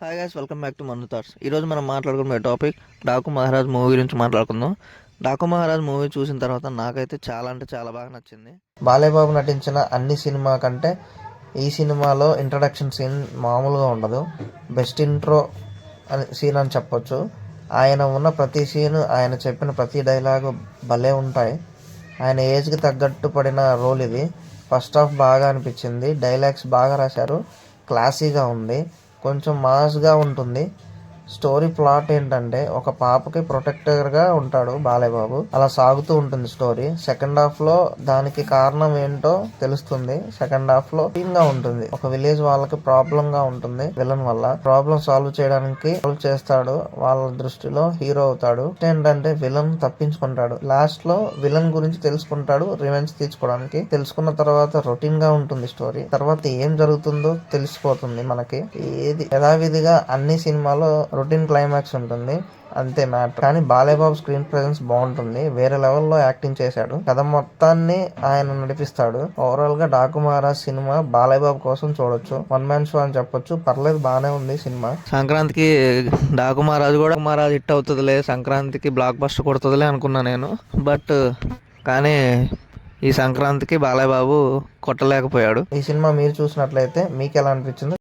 Hi guys, welcome back to మన్ను thoughts. ఈరోజు మనం మాట్లాడుకునే టాపిక్ డాకు మహారాజ్ మూవీ గురించి మాట్లాడుకుందాం. డాకు మహారాజ్ మూవీ చూసిన తర్వాత నాకైతే చాలా అంటే చాలా బాగా నచ్చింది. బాలేబాబు నటించిన అన్ని సినిమా కంటే ఈ సినిమాలో ఇంట్రడక్షన్ సీన్ మామూలుగా ఉండదు. బెస్ట్ ఇంట్రో అని సీన్ అని చెప్పొచ్చు. ఆయన ఉన్న ప్రతి సీను, ఆయన చెప్పిన ప్రతి డైలాగు భలే ఉంటాయి. ఆయన ఏజ్కి తగ్గట్టు పడిన రోల్ ఇది. ఫస్ట్ హాఫ్ బాగా అనిపించింది. డైలాగ్స్ బాగా రాశారు. క్లాసీగా ఉంది. కొంచెం మాస్గా ఉంటుంది. స్టోరీ ప్లాట్ ఏంటంటే ఒక పాపకి ప్రొటెక్టర్గా ఉంటాడు బాలయ్యబాబు. అలా సాగుతూ ఉంటుంది స్టోరీ. సెకండ్ హాఫ్ లో దానికి కారణం ఏంటో తెలుస్తుంది. సెకండ్ హాఫ్ లో గా ఉంటుంది. ఒక విలేజ్ వాళ్ళకి ప్రాబ్లం గా ఉంటుంది. విలన్ వల్ల ప్రాబ్లం సాల్వ్ చేయడానికి సాల్వ్ చేస్తాడు. వాళ్ళ దృష్టిలో హీరో అవుతాడు. ఏంటంటే విలన్ తప్పించుకుంటాడు. లాస్ట్ లో విలన్ గురించి తెలుసుకుంటాడు, రివెంజ్ తీర్చుకోవడానికి. తెలుసుకున్న తర్వాత రొటీన్ గా ఉంటుంది స్టోరీ. తర్వాత ఏం జరుగుతుందో తెలిసిపోతుంది మనకి. ఏది యథావిధిగా అన్ని సినిమాలో రొటీన్ క్లైమాక్స్ ఉంటుంది, అంతే మ్యాటర్. కానీ బాలయ్యబాబు స్క్రీన్ ప్రెజెన్స్ బాగుంటుంది. వేరే లెవెల్లో యాక్టింగ్ చేశాడు. కథ మొత్తాన్ని ఆయన నడిపిస్తాడు. ఓవరాల్ గా డాకు మహారాజ్ సినిమా బాలయ్యబాబు కోసం చూడొచ్చు. వన్ మ్యాన్ షో అని చెప్పొచ్చు. పర్లేదు, బానే ఉంది సినిమా. సంక్రాంతికి డాకు మహారాజ్ హిట్ అవుతుందిలే, సంక్రాంతికి బ్లాక్ బస్టర్ కొడుతుందిలే అనుకున్నా నేను. బట్ కానీ ఈ సంక్రాంతికి బాలయ్యబాబు కొట్టలేకపోయాడు. ఈ సినిమా మీరు చూసినట్లయితే మీకు ఎలా అనిపించింది?